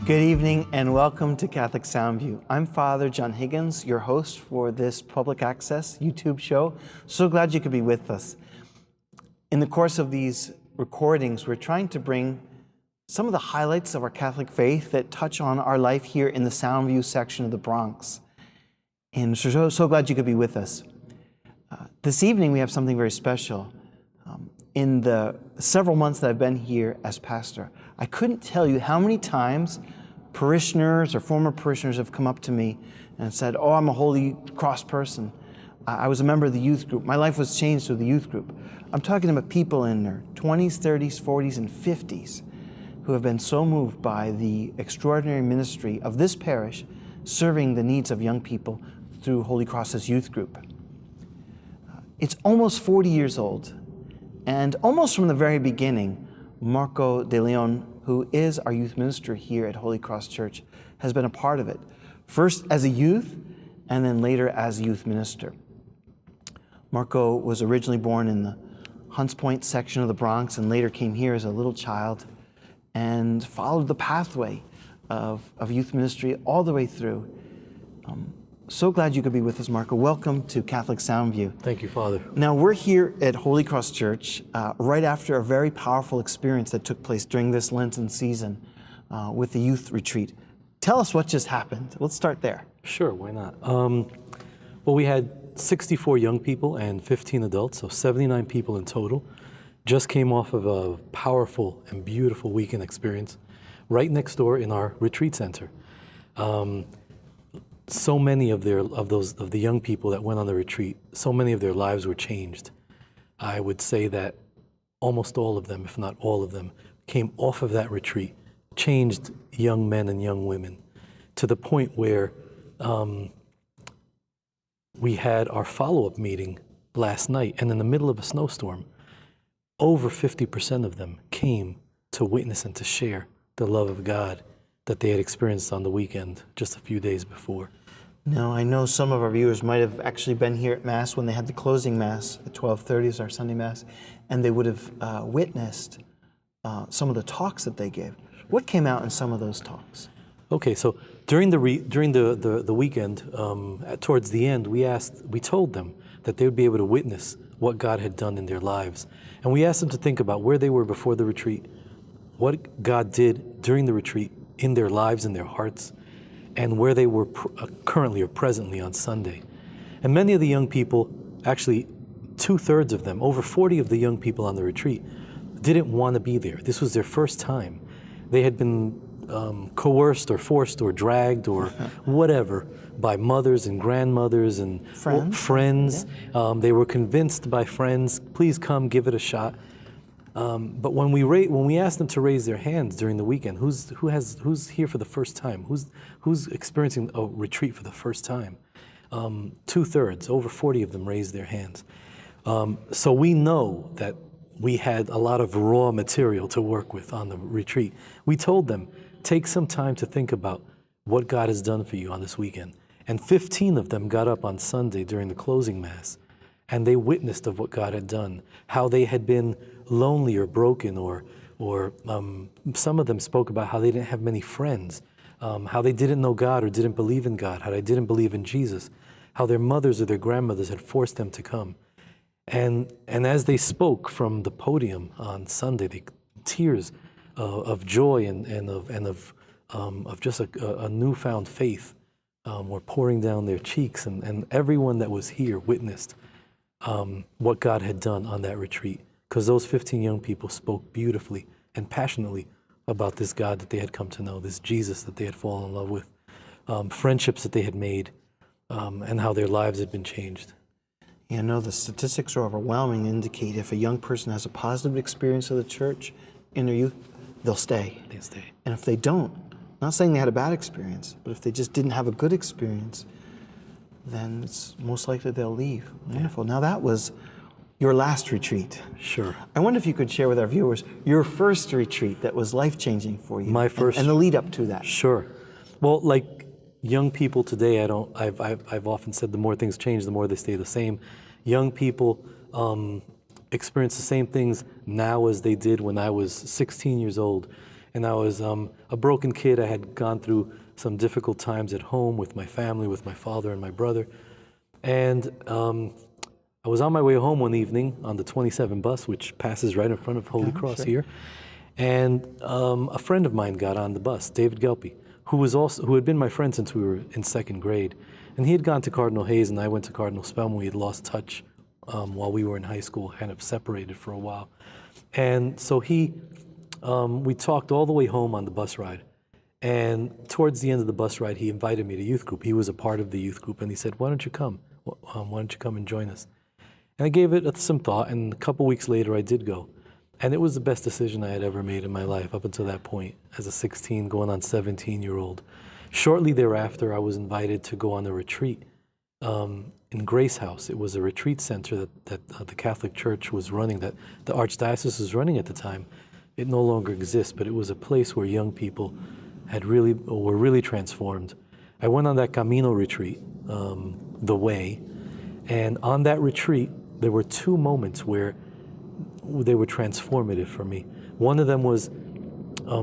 Good evening and welcome to Catholic Soundview. I'm Father John Higgins, your host for this public access YouTube show. So glad you could be with us. In the course of these recordings, we're trying to bring some of the highlights of our Catholic faith that touch on our life here in the Soundview section of the Bronx. And so glad you could be with us. This evening we have something very special. In the several months that I've been here as pastor, I couldn't tell you how many times parishioners or former parishioners have come up to me and said, "Oh, I'm a Holy Cross person. I was a member of the youth group. My life was changed through the youth group." I'm talking about people in their 20s, 30s, 40s, and 50s who have been so moved by the extraordinary ministry of this parish serving the needs of young people through Holy Cross's youth group. It's almost 40 years old, and almost from the very beginning, Marco Deleon, who is our youth minister here at Holy Cross Church, has been a part of it. First as a youth, and then later as a youth minister. Marco was originally born in the Hunts Point section of the Bronx and later came here as a little child and followed the pathway of youth ministry all the way through. So glad you could be with us, Marco. Welcome to Catholic Soundview. Thank you, Father. Now, we're here at Holy Cross Church right after a very powerful experience that took place during this Lenten season with the youth retreat. Tell us what just happened. Let's start there. Sure, why not? Well, we had 64 young people and 15 adults, so 79 people in total. Just came off of a powerful and beautiful weekend experience right next door in our retreat center. So many of the young people that went on the retreat, so many of their lives were changed. I would say that almost all of them, if not all of them, came off of that retreat, changed young men and young women, to the point where we had our follow-up meeting last night, and in the middle of a snowstorm, over 50% of them came to witness and to share the love of God that they had experienced on the weekend just a few days before. Now, I know some of our viewers might have actually been here at Mass when they had the closing Mass at 12:30 is our Sunday Mass, and they would have witnessed some of the talks that they gave. What came out in some of those talks? Okay, so during the weekend, towards the end, we told them that they would be able to witness what God had done in their lives, and we asked them to think about where they were before the retreat, what God did during the retreat in their lives and their hearts, and where they were currently or presently on Sunday. And many of the young people, actually 2/3 of them, over 40 of the young people on the retreat, didn't want to be there. This was their first time. They had been coerced or forced or dragged or whatever by mothers and grandmothers and friends. Yeah. They were convinced by friends, please come, give it a shot. But when we asked them to raise their hands during the weekend, who's here for the first time? Who's experiencing a retreat for the first time? 2/3, over 40 of them raised their hands. So we know that we had a lot of raw material to work with on the retreat. We told them, take some time to think about what God has done for you on this weekend. And 15 of them got up on Sunday during the closing Mass, and they witnessed of what God had done, how they had been lonely or broken, or some of them spoke about how they didn't have many friends, how they didn't know God or didn't believe in God, how they didn't believe in Jesus, how their mothers or their grandmothers had forced them to come. And as they spoke from the podium on Sunday, tears of joy and of just a newfound faith were pouring down their cheeks, and everyone that was here witnessed what God had done on that retreat, because those 15 young people spoke beautifully and passionately about this God that they had come to know, this Jesus that they had fallen in love with, friendships that they had made, and how their lives had been changed. You know, the statistics are overwhelming, indicate if a young person has a positive experience of the church in their youth, they'll stay. They stay. And if they don't, not saying they had a bad experience, but if they just didn't have a good experience, then it's most likely they'll leave. Wonderful. Now that was your last retreat. Sure. I wonder if you could share with our viewers your first retreat that was life-changing for you. My first. And the lead up to that. Sure. Well, like young people today, I've often said the more things change, the more they stay the same. Young people experience the same things now as they did when I was 16 years old. And I was a broken kid. I had gone through some difficult times at home with my family, with my father and my brother. And I was on my way home one evening on the 27 bus, which passes right in front of Holy Cross here. And a friend of mine got on the bus, David Gelpi, who had been my friend since we were in second grade. And he had gone to Cardinal Hayes and I went to Cardinal Spellman. We had lost touch while we were in high school, kind of separated for a while. And so we talked all the way home on the bus ride. And towards the end of the bus ride, he invited me to youth group. He was a part of the youth group, and he said, "Why don't you come? Why don't you come and join us?" And I gave it some thought, and a couple weeks later, I did go. And it was the best decision I had ever made in my life up until that point, as a 16, going on 17-year-old. Shortly thereafter, I was invited to go on a retreat in Grace House. It was a retreat center that the Catholic Church was running, that the Archdiocese was running at the time. It no longer exists, but it was a place where young people were really transformed. I went on that Camino retreat, the Way, and on that retreat, there were two moments where they were transformative for me. One of them was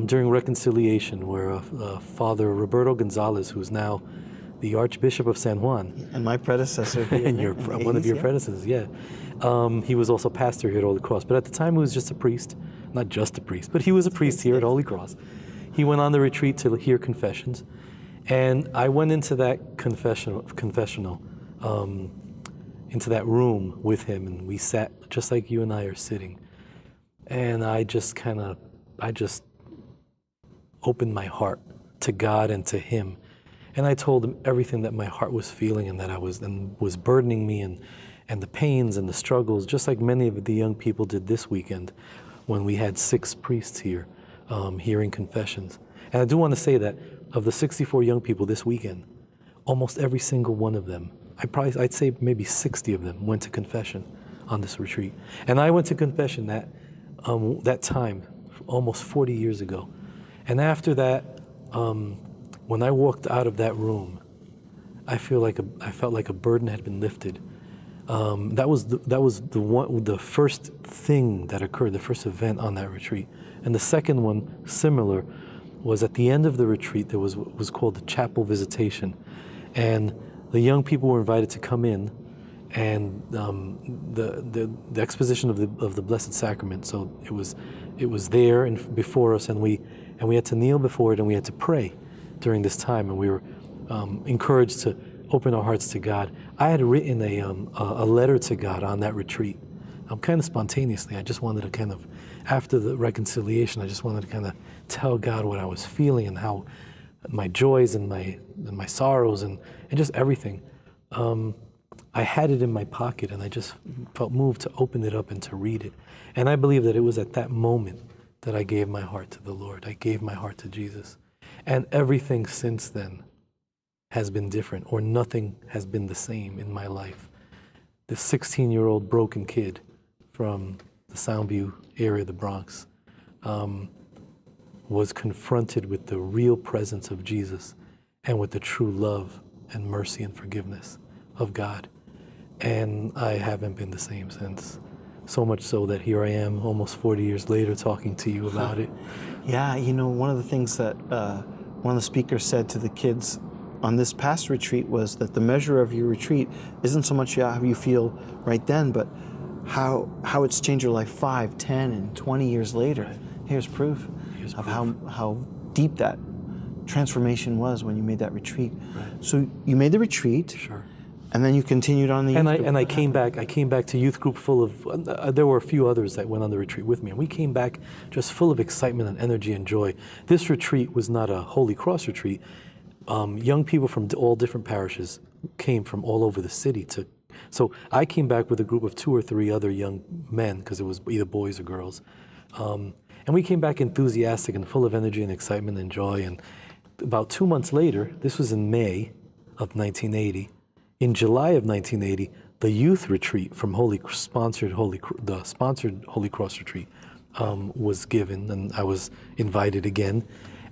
during reconciliation, where Father Roberto Gonzalez, who's now the Archbishop of San Juan. And my predecessor here. And one of your predecessors, yeah. He was also pastor here at Holy Cross, but at the time he was just a priest. Not just a priest, but he was a priest here at Holy Cross. He went on the retreat to hear confessions, and I went into that confessional, into that room with him, and we sat just like you and I are sitting. And I just opened my heart to God and to him. And I told him everything that my heart was feeling and that was burdening me, and the pains and the struggles, just like many of the young people did this weekend when we had 6 priests here hearing confessions. And I do want to say that of the 64 young people this weekend, almost every single one of them, I'd say maybe 60 of them went to confession on this retreat. And I went to confession that time, almost 40 years ago. And after that, when I walked out of that room, I felt like a burden had been lifted. That was the first thing that occurred, the first event on that retreat. And the second one, similar, was at the end of the retreat. There was what was called the Chapel Visitation, and the young people were invited to come in, and the exposition of the Blessed Sacrament. So it was there and before us, and we had to kneel before it, and we had to pray during this time, and we were encouraged to open our hearts to God. I had written a letter to God on that retreat, kind of spontaneously. I just wanted to kind of, after the reconciliation, I just wanted to kind of tell God what I was feeling and how my joys and my sorrows and just everything. I had it in my pocket, and I just felt moved to open it up and to read it. And I believe that it was at that moment that I gave my heart to the Lord. I gave my heart to Jesus. And everything since then has been different, or nothing has been the same in my life. This 16-year-old broken kid from the Soundview area of the Bronx was confronted with the real presence of Jesus and with the true love and mercy and forgiveness of God. And I haven't been the same since. So much so that here I am almost 40 years later talking to you about it. Yeah, one of the things that one of the speakers said to the kids on this past retreat was that the measure of your retreat isn't so much how you feel right then, but how it's changed your life 5, 10, and 20 years later. Right. Here's proof of how deep that transformation was when you made that retreat. Right. So you made the retreat. Sure. And then you continued on the youth group. And I came back to youth group full of, there were a few others that went on the retreat with me, and we came back just full of excitement and energy and joy. This retreat was not a Holy Cross retreat. Young people from all different parishes came from all over the city so I came back with a group of 2 or 3 other young men, because it was either boys or girls. And we came back enthusiastic and full of energy and excitement and joy. And about 2 months later, this was in May of 1980, in July of 1980, the youth retreat from the sponsored Holy Cross retreat was given, and I was invited again.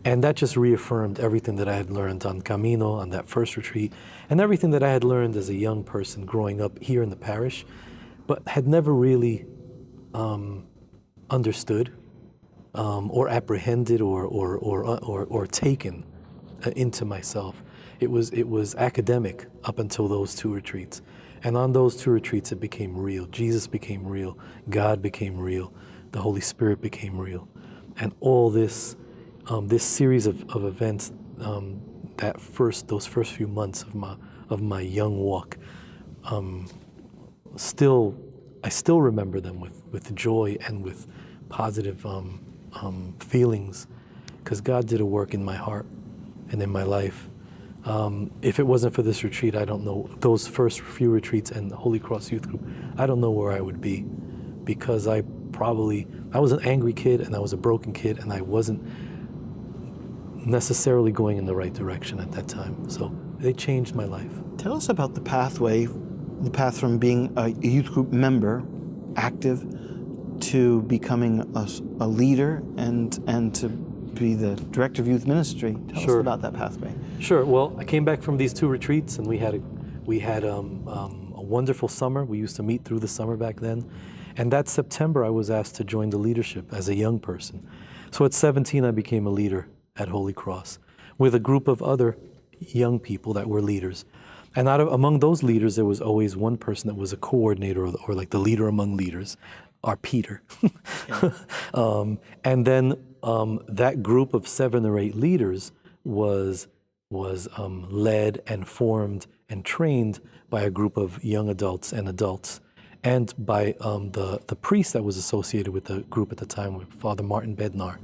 And that just reaffirmed everything that I had learned on Camino, on that first retreat, and everything that I had learned as a young person growing up here in the parish, but had never really understood or apprehended or taken into myself. It was academic up until those two retreats. And on those two retreats, it became real. Jesus became real. God became real. The Holy Spirit became real. And all this series of events, those first few months of my young walk, I still remember them with joy and with positive feelings, because God did a work in my heart and in my life. If it wasn't for this retreat, I don't know, those first few retreats and the Holy Cross Youth Group, I don't know where I would be, because I was an angry kid and I was a broken kid, and I wasn't necessarily going in the right direction at that time. So they changed my life. Tell us about the path from being a youth group member, active, to becoming a leader and to be the director of youth ministry. Tell us about that pathway. Sure. Well, I came back from these two retreats, and we had a wonderful summer. We used to meet through the summer back then. And that September, I was asked to join the leadership as a young person. So at 17, I became a leader at Holy Cross with a group of other young people that were leaders. And among those leaders, there was always one person that was a coordinator or like the leader among leaders, our Peter. And then that group of 7 or 8 leaders was led and formed and trained by a group of young adults and adults, and by the priest that was associated with the group at the time, Father Martin Bednar,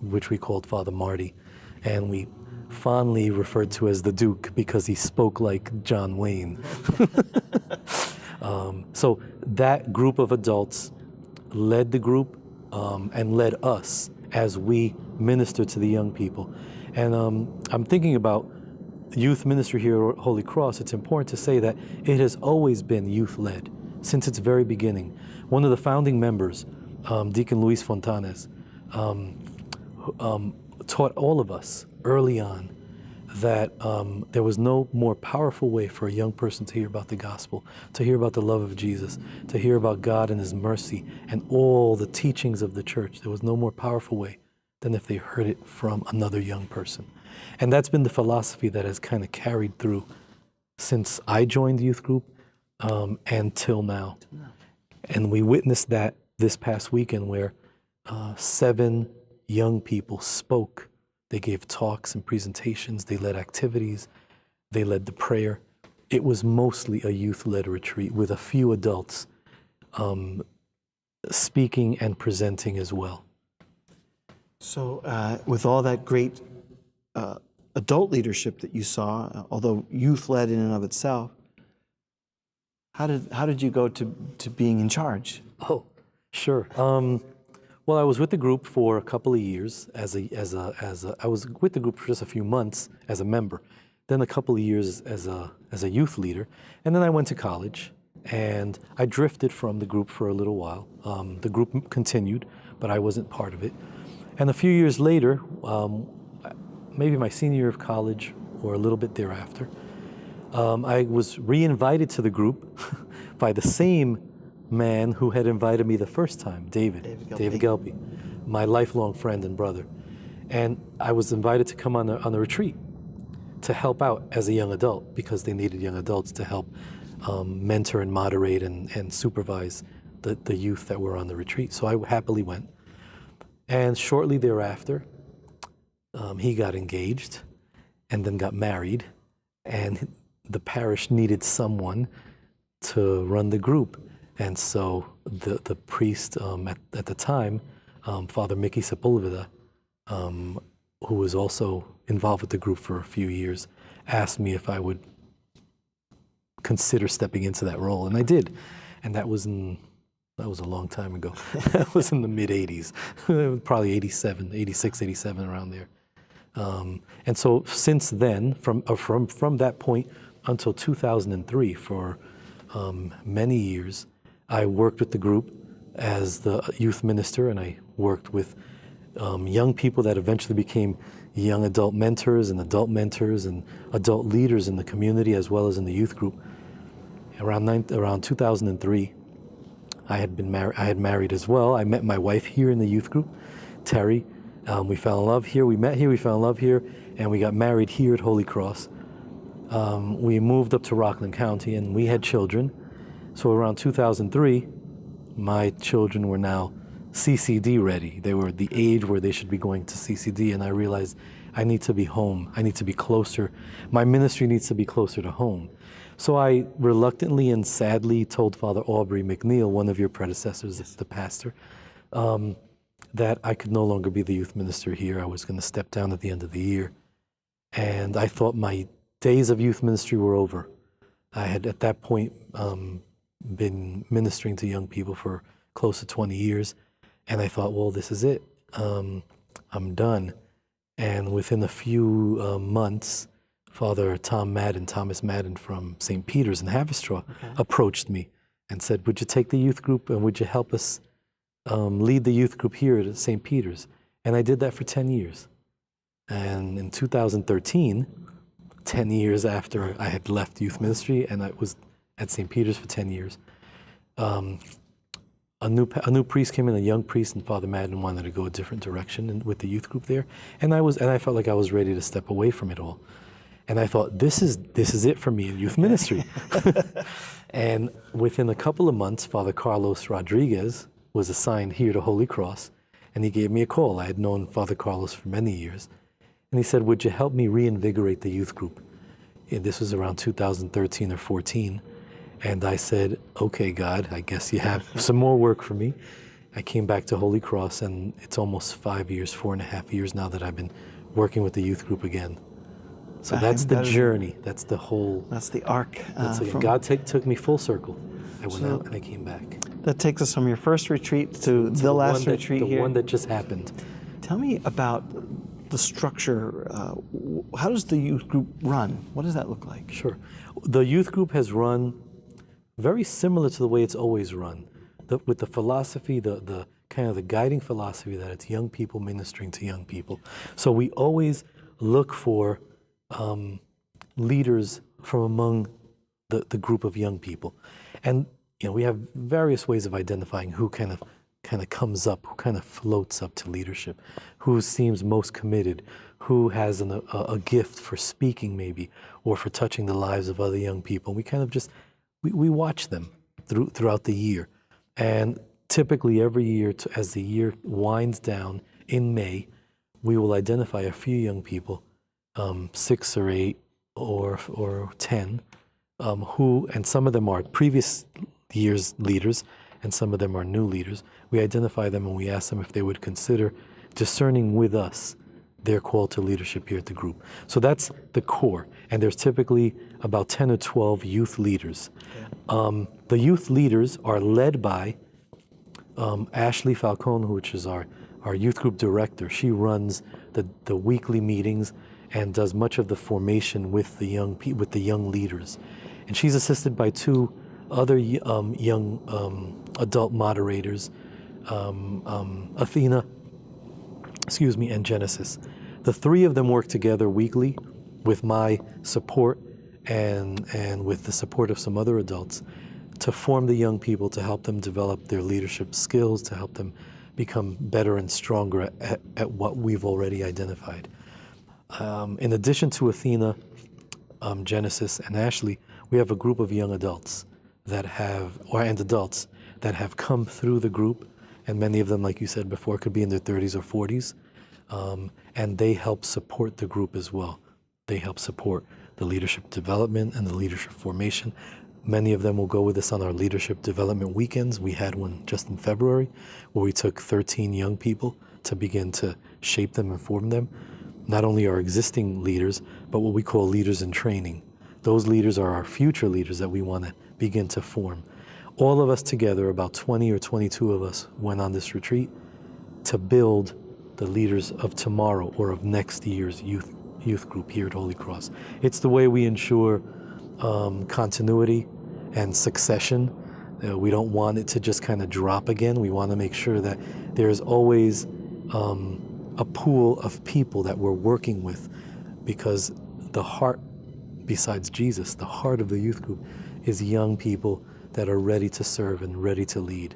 which we called Father Marty, and we fondly referred to as the Duke because he spoke like John Wayne. So that group of adults led the group and led us as we ministered to the young people. And I'm thinking about youth ministry here at Holy Cross. It's important to say that it has always been youth-led since its very beginning. One of the founding members, Deacon Luis Fontanes, taught all of us early on that there was no more powerful way for a young person to hear about the gospel, to hear about the love of Jesus, to hear about God and His mercy and all the teachings of the church. There was no more powerful way than if they heard it from another young person. And that's been the philosophy that has kind of carried through since I joined the youth group and till now. And we witnessed that this past weekend where 7 young people spoke. They gave talks and presentations. They led activities. They led the prayer. It was mostly a youth-led retreat with a few adults speaking and presenting as well. So with all that great adult leadership that you saw, although youth-led in and of itself, how did you go to being in charge? Oh, sure. Well, I was with the group for a couple of years I was with the group for just a few months as a member, then a couple of years as a youth leader, and then I went to college, and I drifted from the group for a little while. The group continued, but I wasn't part of it. And a few years later, maybe my senior year of college or a little bit thereafter, I was re-invited to the group by the same man who had invited me the first time, David Gelpi, my lifelong friend and brother. And I was invited to come on a retreat to help out as a young adult, because they needed young adults to help mentor and moderate and supervise the youth that were on the retreat. So I happily went. And shortly thereafter, he got engaged and then got married, and the parish needed someone to run the group. And so the priest at the time, Father Mickey Sepulveda, who was also involved with the group for a few years, asked me if I would consider stepping into that role, and I did. And that was a long time ago. That was in the mid-'80s, probably 87, 86, 87, around there. And so since then, from that point until 2003, for many years, I worked with the group as the youth minister, and I worked with young people that eventually became young adult mentors and adult leaders in the community as well as in the youth group. Around 2003, I had married as well. I met my wife here in the youth group, Terry. We fell in love here. We met here. We fell in love here, and we got married here at Holy Cross. We moved up to Rockland County, and we had children. So around 2003, my children were now CCD ready. They were the age where they should be going to CCD, and I realized I need to be home. I need to be closer. My ministry needs to be closer to home. So I reluctantly and sadly told Father Aubrey McNeil, one of your predecessors, the pastor, that I could no longer be the youth minister here. I was going to step down at the end of the year. And I thought my days of youth ministry were over. I had at that point been ministering to young people for close to 20 years. And I thought, well, this is it. I'm done. And within a few months, Father Thomas Madden from St. Peter's in Haverstraw approached me and said, would you take the youth group and would you help us lead the youth group here at St. Peter's? And I did that for 10 years. And in 2013, 10 years after I had left youth ministry and I was at St. Peter's for 10 years, a new priest came in, a young priest, and Father Madden wanted to go a different direction with the youth group there. And I felt like I was ready to step away from it all. And I thought, this is it for me in youth ministry. And within a couple of months, Father Carlos Rodriguez was assigned here to Holy Cross, and he gave me a call. I had known Father Carlos for many years. And he said, would you help me reinvigorate the youth group? And this was around 2013 or 14. And I said, okay, God, I guess you have some more work for me. I came back to Holy Cross, and it's almost 5 years, 4.5 years now that I've been working with the youth group again. So that's the journey. That's the whole. That's the arc. God took me full circle. I went out and I came back. That takes us from your first retreat to the last retreat here. The one that just happened. Tell me about the structure. How does the youth group run? What does that look like? Sure. The youth group has run very similar to the way it's always run, with the philosophy, the kind of the guiding philosophy that it's young people ministering to young people. So we always look for leaders from among the group of young people. And we have various ways of identifying who kind of comes up, who kind of floats up to leadership, who seems most committed, who has a gift for speaking maybe, or for touching the lives of other young people. We kind of just, we watch them throughout the year. And typically every year, as the year winds down in May, we will identify a few young people, 6 or 8 or 10, and some of them are previous year's leaders, and some of them are new leaders. We identify them and we ask them if they would consider discerning with us their call to leadership here at the group. So that's the core. And there's typically about 10 or 12 youth leaders. The youth leaders are led by Ashley Falcone, which is our youth group director. She runs the weekly meetings and does much of the formation with the young leaders. And she's assisted by 2 other young adult moderators, Athena, and Genesis. The 3 of them work together weekly with my support and with the support of some other adults to form the young people, to help them develop their leadership skills, to help them become better and stronger at what we've already identified. In addition to Athena, Genesis, and Ashley, we have a group of young adults and adults that have come through the group, and many of them, like you said before, could be in their 30s or 40s, and they help support the group as well. They help support the leadership development and the leadership formation. Many of them will go with us on our leadership development weekends. We had one just in February where we took 13 young people to begin to shape them and form them. Not only our existing leaders, but what we call leaders in training. Those leaders are our future leaders that we want to begin to form. All of us together, about 20 or 22 of us, went on this retreat to build the leaders of tomorrow or of next year's youth group here at Holy Cross. It's the way we ensure continuity and succession. We don't want it to just kind of drop again. We want to make sure that there's always a pool of people that we're working with, because the heart, besides Jesus, the heart of the youth group is young people that are ready to serve and ready to lead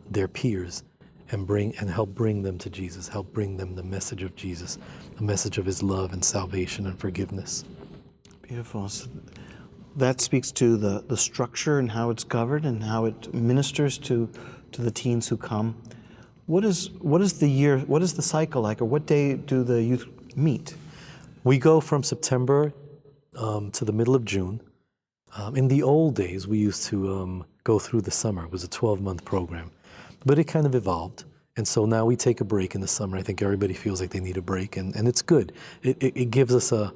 their peers and help bring them to Jesus, help bring them the message of Jesus, the message of his love and salvation and forgiveness. Beautiful. So that speaks to the structure and how it's governed and how it ministers to the teens who come. What is the cycle like, or what day do the youth meet? We go from September to the middle of June. In the old days, we used to go through the summer. It was a 12-month program. But it kind of evolved. And so now we take a break in the summer. I think everybody feels like they need a break, and it's good. It gives us a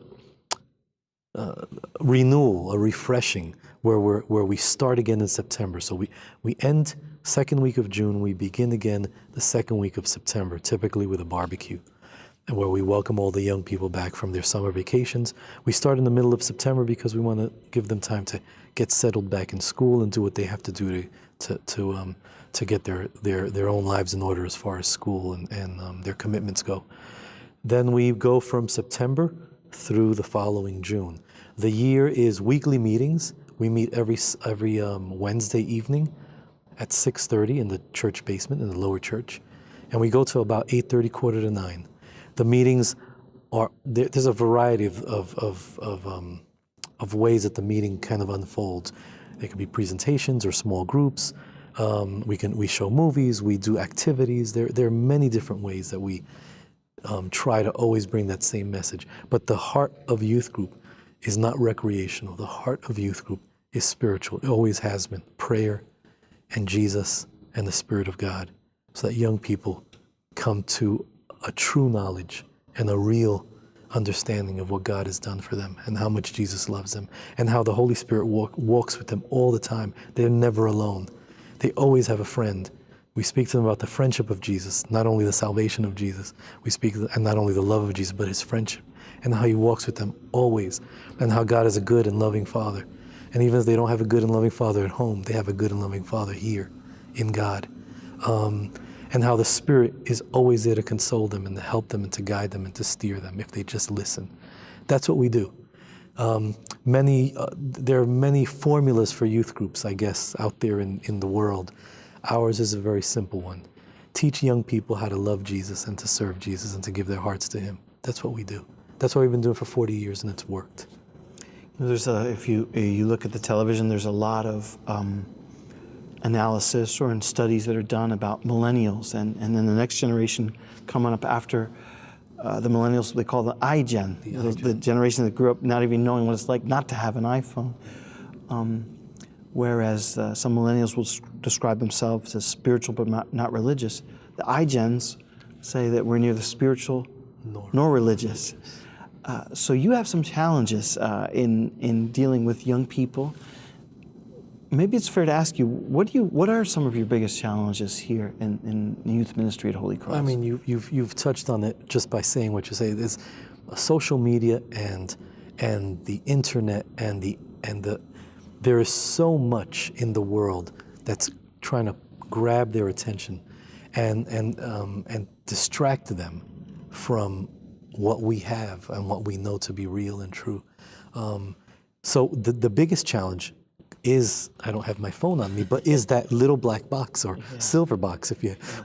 renewal, a refreshing, where we start again in September. So we end second week of June, we begin again the second week of September, typically with a barbecue, and where we welcome all the young people back from their summer vacations. We start in the middle of September because we want to give them time to get settled back in school and do what they have to do to get their own lives in order as far as school and their commitments go. Then we go from September through the following June. The year is weekly meetings. We meet every Wednesday evening at 6:30 in the church basement, in the lower church. And we go till about 8:30, 8:45. The meetings are, there's a variety of ways that the meeting kind of unfolds. There could be presentations or small groups. We show movies, we do activities. There are many different ways that we try to always bring that same message. But the heart of youth group is not recreational. The heart of youth group is spiritual. It always has been. Prayer and Jesus and the Spirit of God, so that young people come to a true knowledge and a real understanding of what God has done for them and how much Jesus loves them and how the Holy Spirit walks with them all the time. They're never alone. They always have a friend. We speak to them about the friendship of Jesus, not only the salvation of Jesus. We speak, and not only the love of Jesus, but his friendship and how he walks with them always, and how God is a good and loving Father. And even if they don't have a good and loving Father at home, they have a good and loving Father here in God. And how the Spirit is always there to console them and to help them and to guide them and to steer them if they just listen. That's what we do. There are many formulas for youth groups, I guess, out there in the world. Ours is a very simple one. Teach young people how to love Jesus and to serve Jesus and to give their hearts to him. That's what we do. That's what we've been doing for 40 years, and it's worked. If you look at the television, there's a lot of analysis or studies that are done about millennials, and then the next generation coming up after the millennials, they call the iGen, the generation that grew up not even knowing what it's like not to have an iPhone. Whereas some millennials will describe themselves as spiritual but not religious. The iGens say that we're neither spiritual nor religious. So you have some challenges in dealing with young people. Maybe it's fair to ask you, what are some of your biggest challenges here in youth ministry at Holy Cross? I mean, you've touched on it just by saying what you say. There's social media and the internet and there is so much in the world that's trying to grab their attention and distract them from what we have and what we know to be real and true. So the biggest challenge is, I don't have my phone on me, but is that little black box or silver box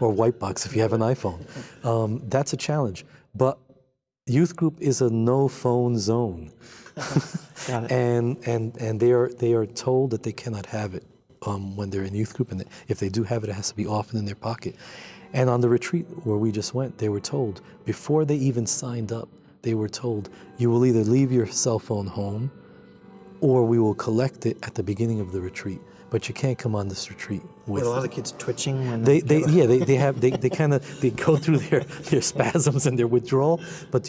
or white box if you have an iPhone. That's a challenge. But youth group is a no phone zone. Got it. And they are told that they cannot have it when they're in youth group, and if they do have it, it has to be often in their pocket. And on the retreat where we just went, they were told, before they even signed up, they were told, you will either leave your cell phone home or we will collect it at the beginning of the retreat. But you can't come on this retreat with a lot of the kids twitching when they go through their spasms and their withdrawal. But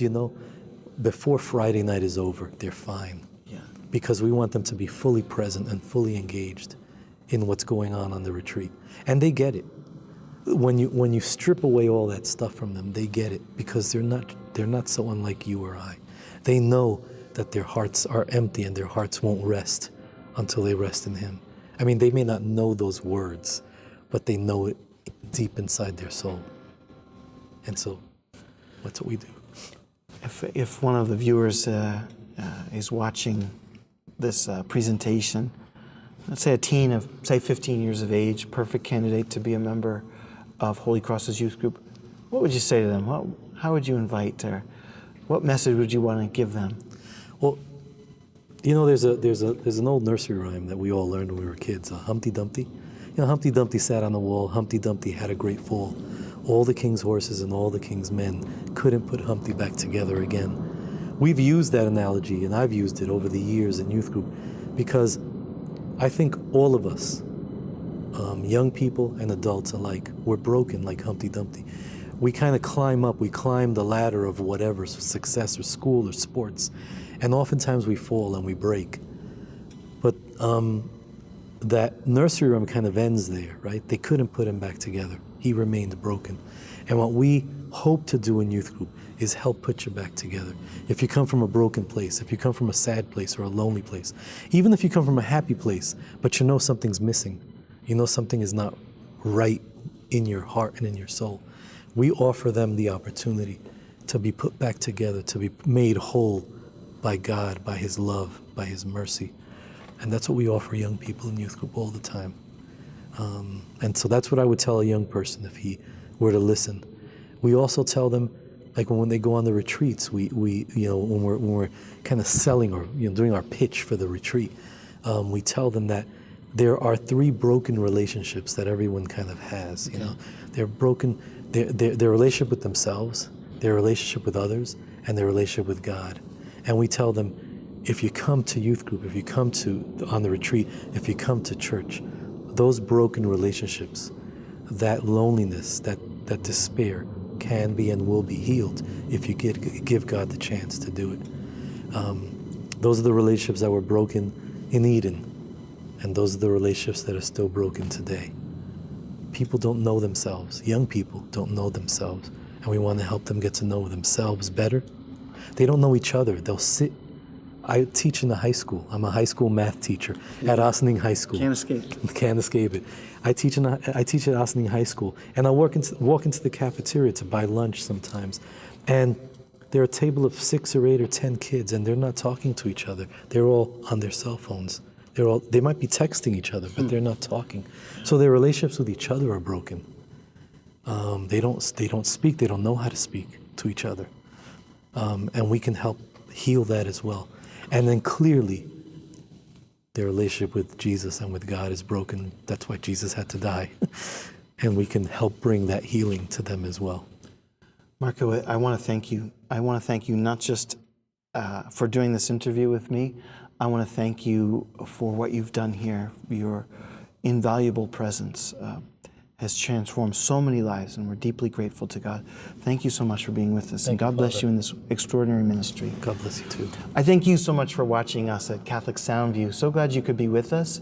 before Friday night is over, they're fine. Yeah. Because we want them to be fully present and fully engaged in what's going on the retreat. And they get it. When you strip away all that stuff from them, they get it, because they're not so unlike you or I. They know that their hearts are empty and their hearts won't rest until they rest in him. I mean, they may not know those words, but they know it deep inside their soul. And so that's what we do. If one of the viewers is watching this presentation, let's say a teen of, say, 15 years of age, perfect candidate to be a member of Holy Cross's youth group, what would you say to them? How would you invite, or what message would you want to give them? Well, you know, there's an old nursery rhyme that we all learned when we were kids, Humpty Dumpty. You know, Humpty Dumpty sat on the wall, Humpty Dumpty had a great fall. All the king's horses and all the king's men couldn't put Humpty back together again. We've used that analogy, and I've used it over the years in youth group, because I think all of us, young people and adults alike, we're broken like Humpty Dumpty. We kind of we climb the ladder of whatever, success or school or sports, and oftentimes we fall and we break. But that nursery rhyme kind of ends there, right? They couldn't put him back together. He remained broken. And what we hope to do in youth group is help put you back together. If you come from a broken place, if you come from a sad place or a lonely place, even if you come from a happy place, but you know something's missing, you know something is not right in your heart and in your soul, we offer them the opportunity to be put back together, to be made whole by God, by His love, by His mercy. And that's what we offer young people in youth group all the time. And so that's what I would tell a young person if he were to listen. We also tell them, like when they go on the retreats, we you know, when we're kind of selling or, you know, doing our pitch for the retreat, we tell them that there are 3 broken relationships that everyone kind of has. You know, they're broken, their relationship with themselves, their relationship with others, and their relationship with God. And we tell them, if you come to youth group, if you come on the retreat, if you come to church, those broken relationships, that loneliness, that despair can be and will be healed if you give God the chance to do it. Those are the relationships that were broken in Eden, and those are the relationships that are still broken today. People don't know themselves. Young people don't know themselves, and we want to help them get to know themselves better. They don't know each other. They'll sit. I teach in a high school. I'm a high school math teacher at Ossining High School. Can't escape. Can't escape it. I teach at Ossining High School, and I walk into the cafeteria to buy lunch sometimes, and there are a table of 6 or 8 or 10 kids, and they're not talking to each other. They're all on their cell phones. They might be texting each other, but they're not talking. So their relationships with each other are broken. They don't speak. They don't know how to speak to each other, and we can help heal that as well. And then clearly, their relationship with Jesus and with God is broken. That's why Jesus had to die. And we can help bring that healing to them as well. Marco, I want to thank you. I want to thank you not just for doing this interview with me. I want to thank you for what you've done here. Your invaluable presence has transformed so many lives, and we're deeply grateful to God. Thank you so much for being with us, and God bless you in this extraordinary ministry. God bless you too. I thank you so much for watching us at Catholic Soundview. So glad you could be with us.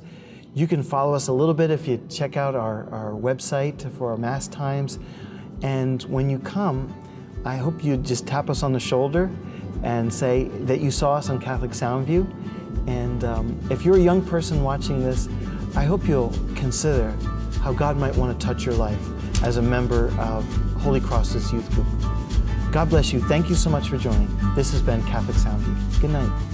You can follow us a little bit if you check out our website for our Mass times. And when you come, I hope you just tap us on the shoulder and say that you saw us on Catholic Soundview. And if you're a young person watching this, I hope you'll consider how God might want to touch your life as a member of Holy Cross's youth group. God bless you. Thank you so much for joining. This has been Catholic Soundview. Good night.